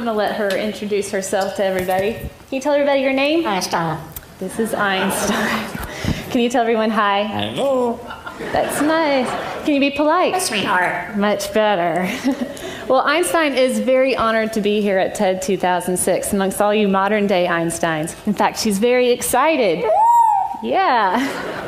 going to let her introduce herself to everybody. Can you tell everybody your name? Einstein. This is Einstein. Can you tell everyone hi? Hello. That's nice. Can you be polite? Sweetheart. Much better. Well, Einstein is very honored to be here at TED 2006 amongst all you modern day Einsteins. In fact, she's very excited. Yeah.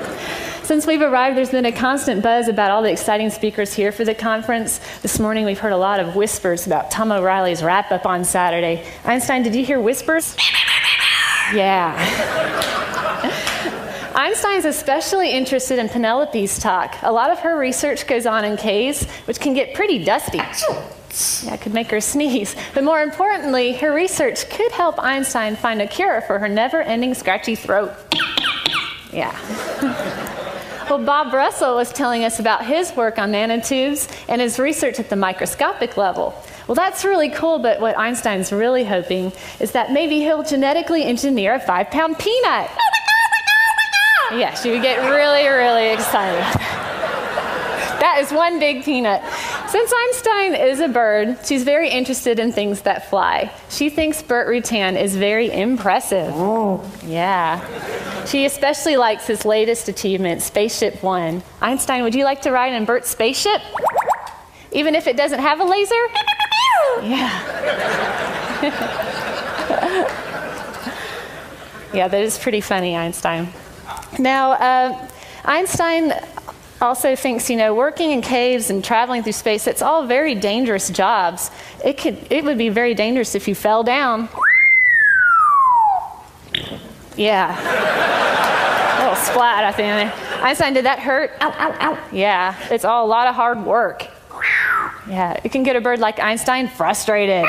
Since we've arrived, there's been a constant buzz about all the exciting speakers here for the conference. This morning, we've heard a lot of whispers about Tom O'Reilly's wrap-up on Saturday. Einstein, did you hear whispers? Yeah. Einstein's especially interested in Penelope's talk. A lot of her research goes on in caves, which can get pretty dusty. Yeah, it could make her sneeze. But more importantly, her research could help Einstein find a cure for her never-ending scratchy throat. Yeah. Well, Bob Russell was telling us about his work on nanotubes and his research at the microscopic level. Well, that's really cool, but what Einstein's really hoping is that maybe he'll genetically engineer a 5-pound peanut. Yeah, she would get really, really excited. That is one big peanut. Since Einstein is a bird, she's very interested in things that fly. She thinks Burt Rutan is very impressive. Oh. Yeah. She especially likes his latest achievement, Spaceship One. Einstein, would you like to ride in Burt's spaceship? Even if it doesn't have a laser? Yeah. Yeah, that is pretty funny, Einstein. Now, Einstein also thinks, working in caves and traveling through space, it's all very dangerous jobs. It would be very dangerous if you fell down. Yeah. A little splat at the end there. Einstein, did that hurt? Ow, ow, ow. Yeah, it's all a lot of hard work. Yeah, it can get a bird like Einstein frustrated.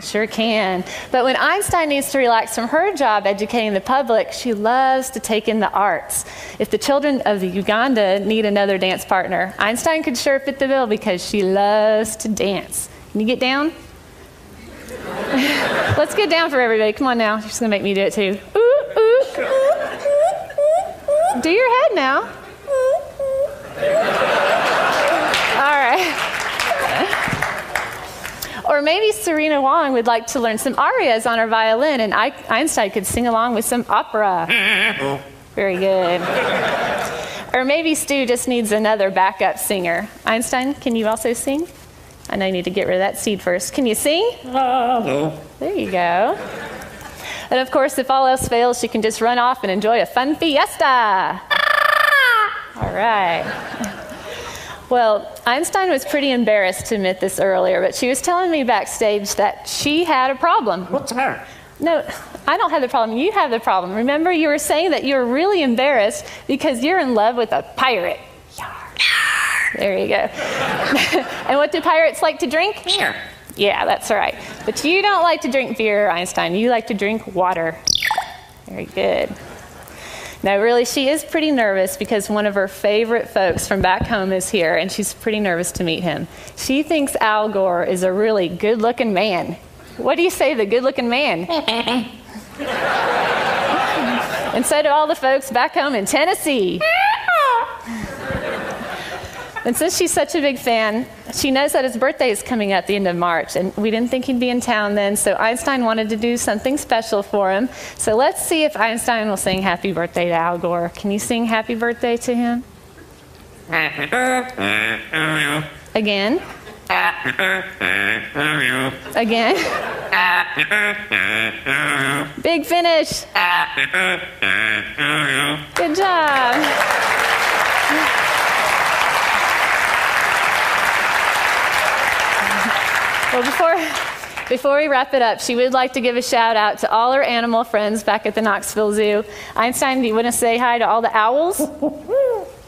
Sure can. But when Einstein needs to relax from her job educating the public, she loves to take in the arts. If the children of Uganda need another dance partner, Einstein could sure fit the bill because she loves to dance. Can you get down? Let's get down for everybody. Come on now. She's just going to make me do it too. Ooh, ooh, ooh, ooh. Do your head now. All right. Or maybe Serena Wong would like to learn some arias on her violin, and Einstein could sing along with some opera. Very good. Or maybe Stu just needs another backup singer. Einstein, can you also sing? I know you need to get rid of that seed first. Can you sing? There you go. And of course, if all else fails, she can just run off and enjoy a fun fiesta. All right. Well, Einstein was pretty embarrassed to admit this earlier, but she was telling me backstage that she had a problem. What's her? No, I don't have the problem. You have the problem. Remember, you were saying that you were really embarrassed because you're in love with a pirate. There you go. And what do pirates like to drink? Beer. Yeah, that's right. But you don't like to drink beer, Einstein. You like to drink water. Very good. Now, really, she is pretty nervous because one of her favorite folks from back home is here, and she's pretty nervous to meet him. She thinks Al Gore is a really good-looking man. What do you say, the good-looking man? And so do all the folks back home in Tennessee. And since she's such a big fan, she knows that his birthday is coming up at the end of March, and we didn't think he'd be in town then, so Einstein wanted to do something special for him. So let's see if Einstein will sing Happy Birthday to Al Gore. Can you sing Happy Birthday to him? Again? Again? Big finish. Good job. Well, before we wrap it up, she would like to give a shout out to all her animal friends back at the Knoxville Zoo. Einstein, do you want to say hi to all the owls?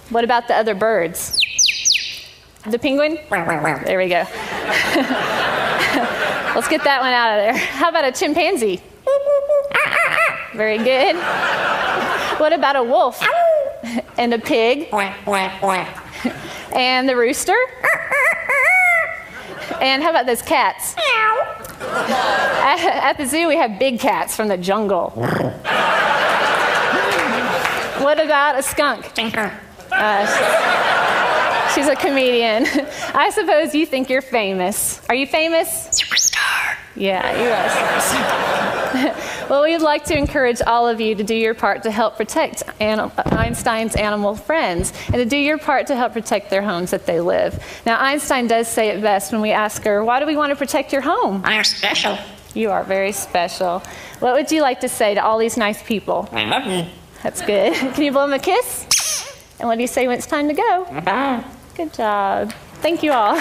What about the other birds? The penguin? There we go. Let's get that one out of there. How about a chimpanzee? Very good. What about a wolf? And a pig? And the rooster? And how about those cats? At the zoo, we have big cats from the jungle. What about a skunk? She's a comedian. I suppose you think you're famous. Are you famous? Superstar. Yeah, you are special. Well, we'd like to encourage all of you to do your part to help protect Einstein's animal friends and to do your part to help protect their homes that they live. Now, Einstein does say it best when we ask her, why do we want to protect your home? I'm special. You are very special. What would you like to say to all these nice people? I love you. That's good. Can you blow them a kiss? And what do you say when it's time to go? Bye. Good job. Thank you all.